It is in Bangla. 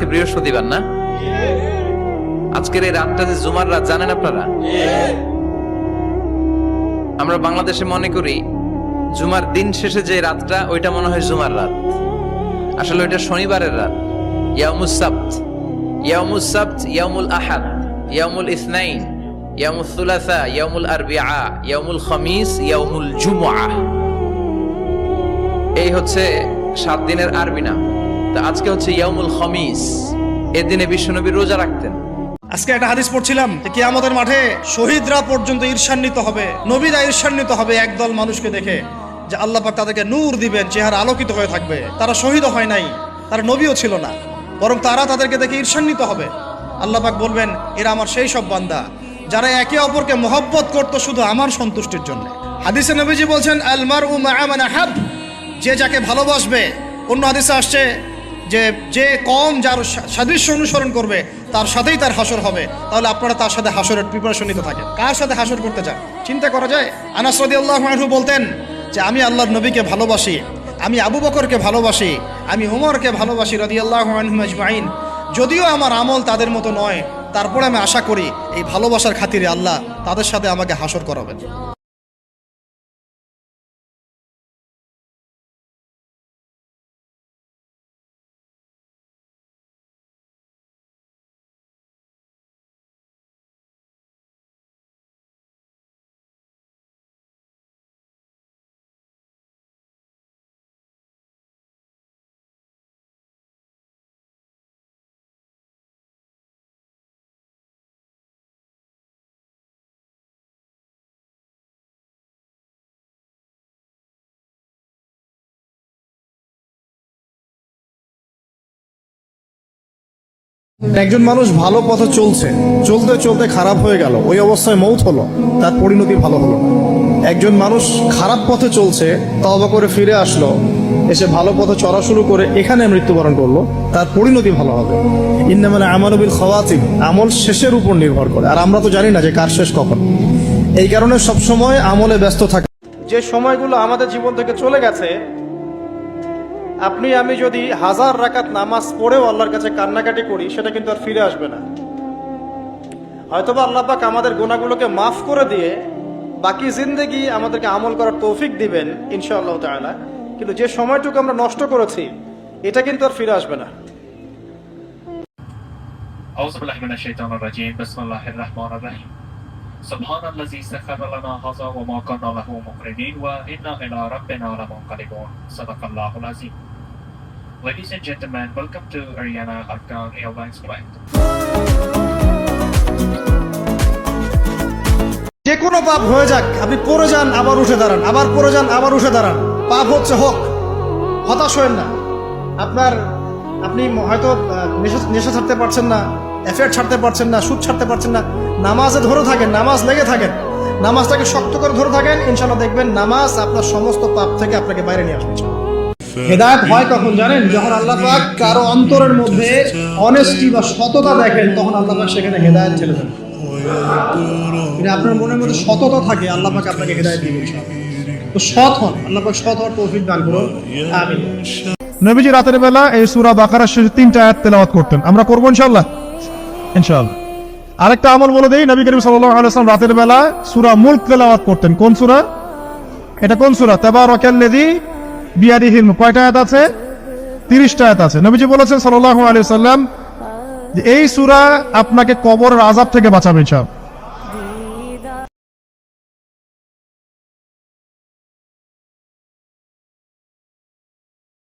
আজকে বৃহস্পতিবার না? আজকের এই রাতটা যে জুমার রাত, জানেন আপনারা? আমরা বাংলাদেশে মনে করি জুমার দিন শেষে যে রাতটা, ওইটা মনে হয় জুমার রাত। আসলে ওইটা শনিবারের রাত। ইয়াউমুস সাবত, ইয়াউমুস সাবত, ইয়াউমুল আহাদ, ইয়াউমুল ইসনাইন, ইয়াউমুল সুলাসা, ইয়াউমুল আরবিআ, ইয়াউমুল খামিস, ইয়াউমুল জুমআহ। এই হচ্ছে 7 দিনের আরবি নাম। তো আজকে হচ্ছে ইয়াউমুল খামিস। এই দিনে বিশ্বনবী রোজা রাখতেন। আজকে একটা হাদিস পড়ছিলাম যে কিয়ামতের মাঠে শহীদরা পর্যন্ত ঈর্ষান্বিত হবে, নবীরা ঈর্ষান্বিত হবে একদল মানুষকে দেখে, যে আল্লাহ পাক তাদেরকে নূর দিবেন, চেহারা আলোকিত হয়ে থাকবে। তারা শহীদও হয় নাই, তারা নবীও ছিল না, বরং তারা তাদেরকে দেখে ঈর্ষান্বিত হবে। আল্লাহ পাক বলবেন, এরা আমার সেই সব বান্দা যারা একে অপরকে মহব্বত করতো শুধু আমার সন্তুষ্টির জন্য। হাদিসে নবীজি বলছেন, আল মারউ মা'a মান আহাব, যে যাকে ভালোবাসবে। অন্য হাদিসে আসছে যে কম যার সাদৃশ্য অনুসরণ করবে তার সাথেই তার হাসর হবে। তাহলে আপনারা তার সাথে হাসরের প্রিপারেশন নিতে থাকেন। কার সাথে হাসর করতে চান চিন্তা করা যায়। আনাস রাদিয়াল্লাহু আনহু বলতেন যে আমি আল্লাহর নবীকে ভালোবাসি, আমি আবু বকরকে ভালোবাসি, আমি ওমরকে ভালোবাসি রাদিয়াল্লাহু আনহুম আজমাইন। যদিও আমার আমল তাদের মতো নয়, তারপরে আমি আশা করি এই ভালোবাসার খাতিরে আল্লাহ তাদের সাথে আমাকে হাসর করাবেন। একজন মানুষ ভালো পথে চলছে, চলতে চলতে খারাপ হয়ে গেল, ওই অবস্থায় মৌত হলো, তার পরিণতি ভালো হলো না। একজন মানুষ খারাপ পথে চলছে, তওবা করে ফিরে আসলো, এসে ভালো পথে চলা শুরু করে এখানে মৃত্যুবরণ করলো, তার পরিণতি ভালো হবে। ইন্নামাল আমালু বিল খাওয়াতিম, আমল শেষের উপর নির্ভর করে, আর আমরা তো জানি না যে কার শেষ কখন। এই কারণে সবসময় আমলে ব্যস্ত থাকে। যে সময়গুলো আমাদের জীবন থেকে চলে গেছে, আপনি আমি যদি 1000 রাকাত নামাজ পড়েও আল্লাহর কাছে কান্নাকাটি করি, সেটা কিন্তু আর ফিরে আসবে না। হয়তোবা আল্লাহ পাক আমাদের গুনাহগুলোকে মাফ করে দিয়ে বাকি জিন্দেগি আমাদেরকে আমল করার তৌফিক দিবেন ইনশাআল্লাহ তাআলা, কিন্তু যে সময়টুকু আমরা নষ্ট করেছি এটা কিন্তু আর ফিরে আসবে না। أعوذ بالله من الشيطان الرجيم بسم الله الرحمن الرحيم سبحان الذي سخر لنا هذا وما كنا له مقرنين وإنا إلى ربنا لمنقلبون صدق الله العظيم. Ladies and gentlemen, welcome to Ariana Arkan Airlines flight. যে কোনো পাপ হয়ে যাক, আপনি পড়ে যান আবার উঠে দাঁড়ান, আবার পড়ে যান আবার উঠে দাঁড়ান। পাপ হচ্ছে হোক, হতাশ হবেন না। আপনি হয়তো নেশা ছাড়তে পারছেন না, অ্যাফেয়ার ছাড়তে পারছেন না, সুদ ছাড়তে পারছেন না, নামাজে ধরে থাকেন, নামাজ লেগে থাকেন, নামাজটাকে শক্ত করে ধরে থাকেন, ইনশাআল্লাহ দেখবেন নামাজ আপনার সমস্ত পাপ থেকে আপনাকে বাইরে নিয়ে আসবে। হেদায়েত হয় কখন জানেন? যখন আল্লাহ পাক কারো অন্তরের মধ্যে অনেস্টি বা সততা দেখেন, তখন আল্লাহ পাক সেখানে হেদায়েত ছেড়ে দেন। যদি আপনার মনের মধ্যে সততা থাকে, আল্লাহ পাক আপনাকে হেদায়েত দিবেন। তো সৎ হন, আল্লাহ পাক সৎ হওয়ার তৌফিক দান করুন, আমিন। নবীজি রাতের বেলা এই সূরা বাকারার শেষে 3টা আয়াত তেলাওয়াত করতেন। আমরা করব ইনশাআল্লাহ। আরেকটা আমল বলে দেই, নবী করিম সাল্লাল্লাহু আলাইহি ওয়াসাল্লাম রাতের বেলা সূরা মুলক তেলাওয়াত করতেন। কোন সূরা এটা? কোন সূরা? তাবারাকাল্লাযী বিয়াদিহিল মুলক। কয়টা আয়াত আছে? 30টা আয়াত আছে। নবীজি বলেছেন সাল্লাল্লাহু আলাইহি ওয়াসাল্লাম যে এই সূরা আপনাকে কবরের আযাব থেকে বাঁচাবে ইনশাআল্লাহ।